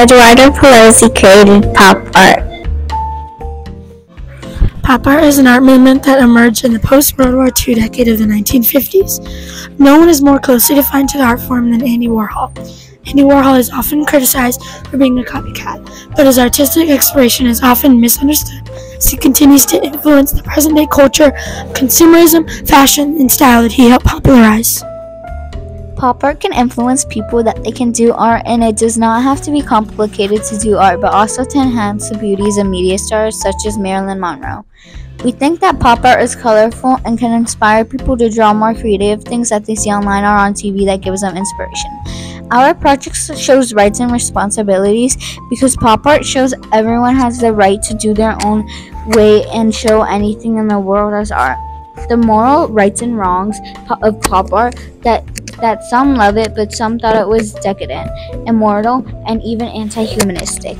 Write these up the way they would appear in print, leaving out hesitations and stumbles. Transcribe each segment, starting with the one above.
Eduardo Pelosi created pop art. Pop art is an art movement that emerged in the post-World War II decade of the 1950s. No one is more closely defined to the art form than Andy Warhol. Andy Warhol is often criticized for being a copycat, but his artistic exploration is often misunderstood as he continues to influence the present-day culture of consumerism, fashion, and style that he helped popularize. Pop art can influence people that they can do art, and it does not have to be complicated to do art, but also to enhance the beauties of media stars such as Marilyn Monroe. We think that pop art is colorful and can inspire people to draw more creative things that they see online or on TV that gives them inspiration. Our project shows rights and responsibilities because pop art shows everyone has the right to do their own way and show anything in the world as art. The moral rights and wrongs of pop art that some love it, but some thought it was decadent, immoral, and even anti-humanistic.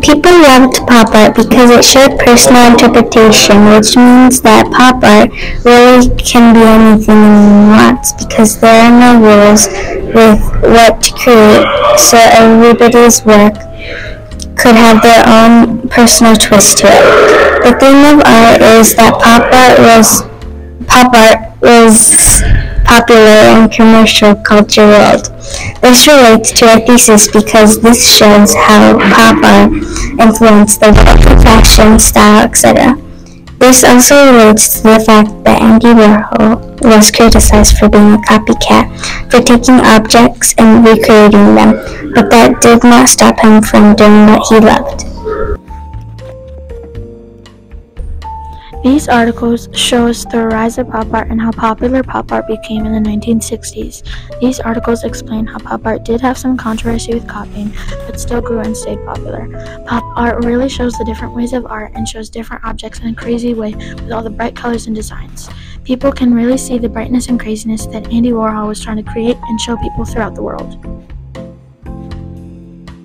People loved pop art because it showed personal interpretation, which means that pop art really can be anything anyone wants because there are no rules with what to create, so everybody's work could have their own personal twist to it. The theme of art is that pop art was popular in commercial culture world. This relates to our thesis because this shows how pop art influenced the world of fashion, style, etc. This also relates to the fact that Andy Warhol was criticized for being a copycat, for taking objects and recreating them, but that did not stop him from doing what he loved. These articles show us the rise of pop art and how popular pop art became in the 1960s. These articles explain how pop art did have some controversy with copying, but still grew and stayed popular. Pop art really shows the different ways of art and shows different objects in a crazy way with all the bright colors and designs. People can really see the brightness and craziness that Andy Warhol was trying to create and show people throughout the world.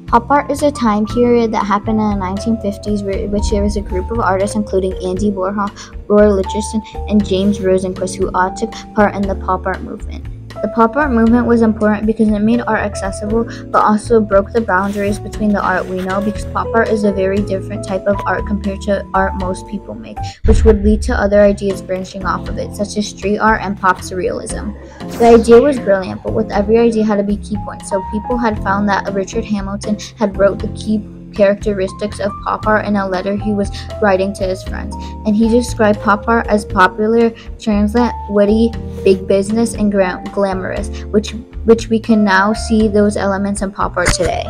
Pop art is a time period that happened in the 1950s in which there was a group of artists including Andy Warhol, Roy Lichtenstein, and James Rosenquist who all took part in the pop art movement. The pop art movement was important because it made art accessible, but also broke the boundaries between the art we know because pop art is a very different type of art compared to art most people make, which would lead to other ideas branching off of it, such as street art and pop surrealism. The idea was brilliant, but with every idea had to be key points, so people had found that Richard Hamilton had wrote the key characteristics of pop art in a letter he was writing to his friends, and he described pop art as popular, transient, witty, big business, and glamorous, which we can now see those elements in pop art today.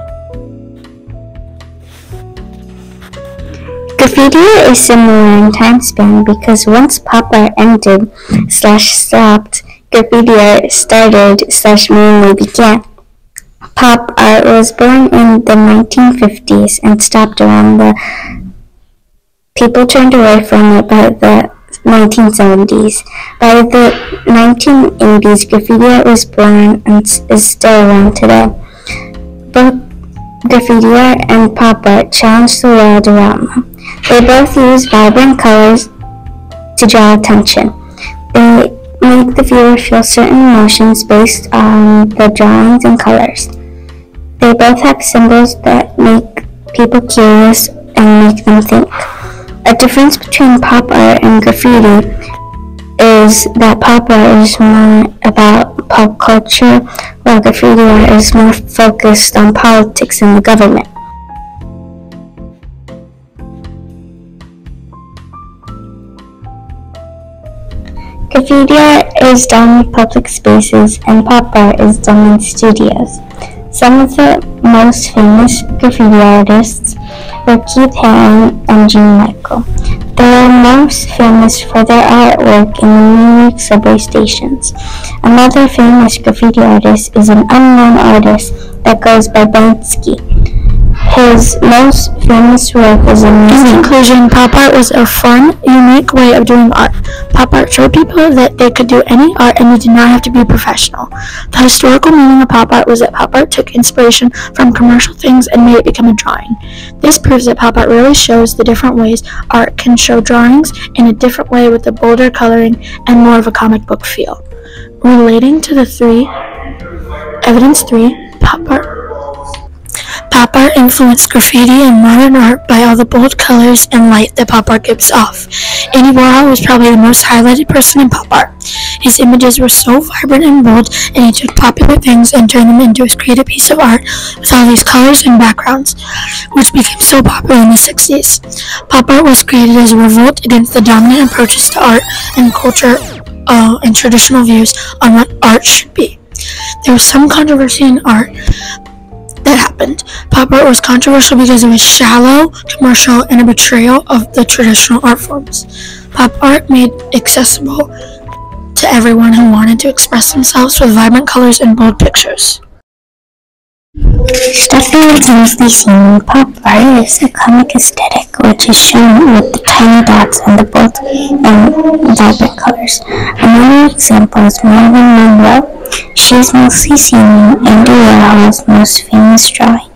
Graffiti is similar in time span because once pop art ended / stopped, graffiti art started / mainly began. Pop art was born in the 1950s and stopped around the people turned away from it by the 1970s. By the 1980s, graffiti art was born and is still around today. Both graffiti art and pop art challenge the world around them. They both use vibrant colors to draw attention. They make the viewer feel certain emotions based on the drawings and colors. They both have symbols that make people curious and make them think. A difference between pop art and graffiti is that pop art is more about pop culture, while graffiti art is more focused on politics and the government. Graffiti art is done in public spaces and pop art is done in studios. Some of the most famous graffiti artists were Keith Haring and Gene Michael. They are most famous for their artwork in the New York subway stations. Another famous graffiti artist is an unknown artist that goes by Banksy. His most famous work is in conclusion, pop art was a fun, unique way of doing art. Pop art showed people that they could do any art and you did not have to be professional. The historical meaning of pop art was that pop art took inspiration from commercial things and made it become a drawing. This proves that pop art really shows the different ways art can show drawings in a different way with a bolder coloring and more of a comic book feel. Relating to the three Evidence 3. Pop art. Pop art influenced graffiti and modern art by all the bold colors and light that pop art gives off. Andy Warhol was probably the most highlighted person in pop art. His images were so vibrant and bold, and he took popular things and turned them into his creative piece of art with all these colors and backgrounds, which became so popular in the 60s. Pop art was created as a revolt against the dominant approaches to art and culture and traditional views on what art should be. There was some controversy in art that happened. Pop art was controversial because it was shallow, commercial, and a betrayal of the traditional art forms. Pop art made accessible to everyone who wanted to express themselves with vibrant colors and bold pictures. Definitely mostly seen pop art is a comic aesthetic, which is shown with the tiny dots and the bold and vibrant colors. Another example is Marilyn Monroe. She is mostly seen in Andy Warhol's most famous drawing.